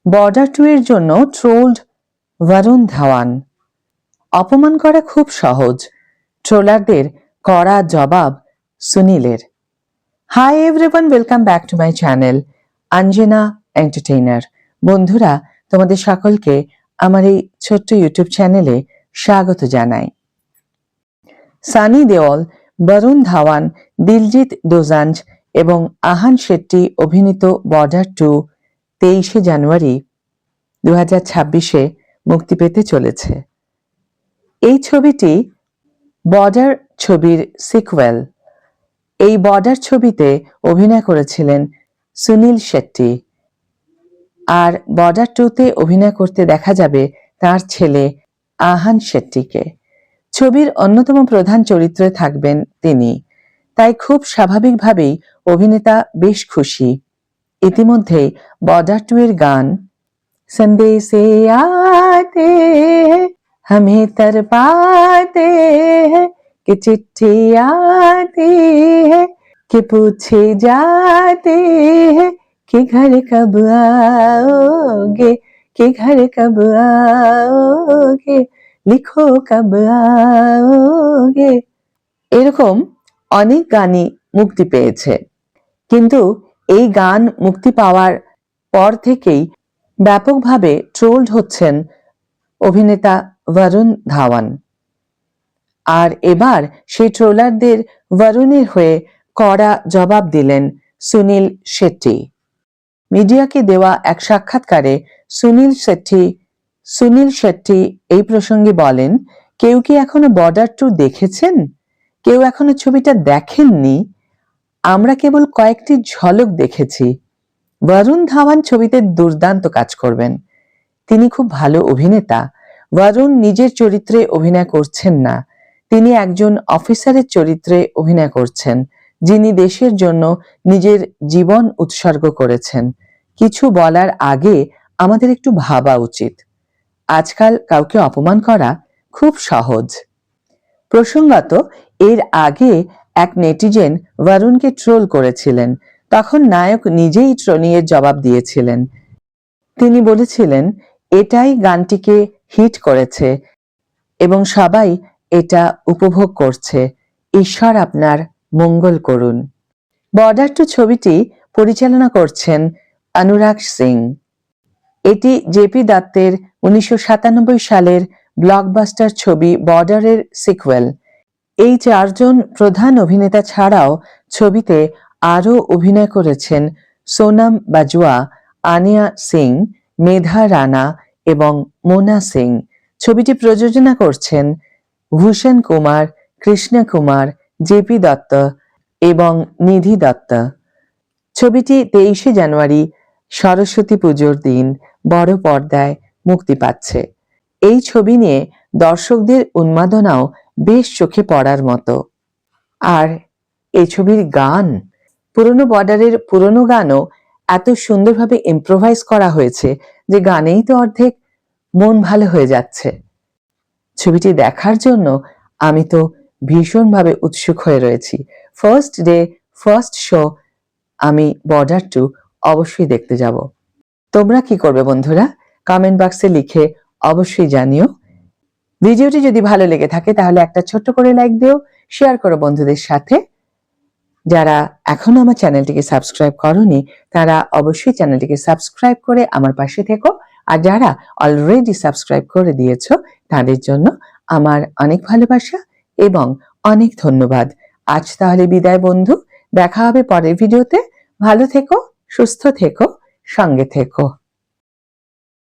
Border 2 এর জন্য trolled Varun Dhawan. অপমান করা খুব সহজ, ট্রোলারদের কড়া জবাব সুনীলের। Hi everyone, welcome back to my channel Anjana entertainer. বন্ধুরা, তোমাদের সকলকে আমার এই ছোট্ট ইউটিউব চ্যানেলে স্বাগত জানাই। সানি দেওল, বরুণ ধাওয়ান, দিলজিৎ দোসাঞ্জ এবং আহান শেট্টি অভিনীত বর্ডার 2 23শে জানুয়ারি 2026-এ মুক্তি পেতে চলেছে। এই ছবিটি বর্ডার ছবির সিকুয়েল। এই বর্ডার ছবিতে অভিনয় করেছিলেন সুনীল শেট্টি, আর বর্ডার 2-তে অভিনয় করতে দেখা যাবে তার ছেলে আহান শেট্টিকে। ছবির অন্যতম প্রধান চরিত্রে থাকবেন তিনি, তাই খুব স্বাভাবিকভাবেই অভিনেতা বেশ খুশি। ইতিমধ্যে বর্ডার 2 এর গান संदेशे आते हैं हमें तरपाते हैं कि चिट्ठी आती है कि पूछे जाते हैं कि घर कब आओगे, कि घर कब आओगे, लिखो कब आओगे। এরকম অনেক গানই মুক্তি পেয়েছে, কিন্তু এই গান মুক্তি পাওয়ার পর থেকেই ব্যাপকভাবে ট্রোলড হচ্ছেন অভিনেতা বরুণ ধাওয়ান। আর এবার সেই ট্রোলারদের বরুণের হয়ে কড়া জবাব দিলেন সুনীল শেট্টি। মিডিয়াকে দেওয়া এক সাক্ষাৎকারে সুনীল শেট্টি এই প্রসঙ্গে বলেন, কেউ কি এখনো বর্ডার 2 দেখেছেন? কেউ এখনো ছবিটা দেখেননি? আমরা কেবল কয়েকটি ঝলক দেখেছি। বরুণ ধাওয়ান ছবিতে দুর্দান্ত কাজ করবেন। তিনি খুব ভালো অভিনেতা। বরুণ নিজের চরিত্রে অভিনয় করছেন না, তিনি একজন অফিসারের চরিত্রে অভিনয় করছেন, যিনি দেশের জন্য নিজের জীবন উৎসর্গ করেছেন। কিছু বলার আগে আমাদের একটু ভাবা উচিত। আজকাল কাউকে অপমান করা খুব সহজ। প্রসঙ্গত, এর আগে এক নেটিজেন বরুণকে ট্রোল করেছিলেন। তখন নায়ক নিজেই ট্রোলিংয়ের জবাব দিয়েছিলেন। তিনি বলেছিলেন, এটাই গানটিকে হিট করেছে এবং সবাই এটা উপভোগ করছে। ঈশ্বর আপনার মঙ্গল করুন। বর্ডার 2 ছবিটি পরিচালনা করছেন অনুরাগ সিং। এটি জেপি দত্তের 1997 সালের ব্লকবাস্টার ছবি বর্ডারের সিকুয়েল। এই চারজন প্রধান অভিনেতা ছাড়াও ছবিতে আরও অভিনয় করেছেন সোনাম বাজওয়া, আনিয়া সিং, মেধা রানা এবং মোনা সিং। ছবিটি প্রযোজনা করছেন ভূষণ কুমার, কৃষ্ণ কুমার, জেপি দত্ত এবং নিধি দত্ত। ছবিটি 23শে জানুয়ারি সরস্বতী পুজোর দিন বড় পর্দায় মুক্তি পাচ্ছে। এই ছবি নিয়ে দর্শকদের উন্মাদনাও বেশ চোখে পড়ার মতো। আর এই ছবির গান, পুরনো বর্ডারের পুরনো গানও এত সুন্দরভাবে ইম্প্রোভাইজ করা হয়েছে যে গানেই তো অর্ধেক মন ভালো হয়ে যাচ্ছে। ছবিটি দেখার জন্য আমি তো ভীষণভাবে উৎসুক হয়ে রয়েছি। ফার্স্ট ডে ফার্স্ট শো আমি বর্ডার 2 অবশ্যই দেখতে যাব। তোমরা কি করবে বন্ধুরা? কমেন্ট বক্সে লিখে অবশ্যই জানিও। ভিডিওটি যদি ভালো লেগে থাকে তাহলে একটা ছোট্ট করে লাইক দিও, শেয়ার করো বন্ধুদের সাথে। যারা এখনো আমার চ্যানেলটিকে সাবস্ক্রাইব করোনি তারা অবশ্যই চ্যানেলটিকে সাবস্ক্রাইব করে আমার পাশে থেকো, আর যারা অলরেডি সাবস্ক্রাইব করে দিয়েছো তাদের জন্য আমার অনেক ভালোবাসা এবং অনেক ধন্যবাদ। আজ তাহলে বিদায় বন্ধু, দেখা হবে পরের ভিডিওতে। ভালো থেকো, সুস্থ থেকো, সঙ্গে থেকো।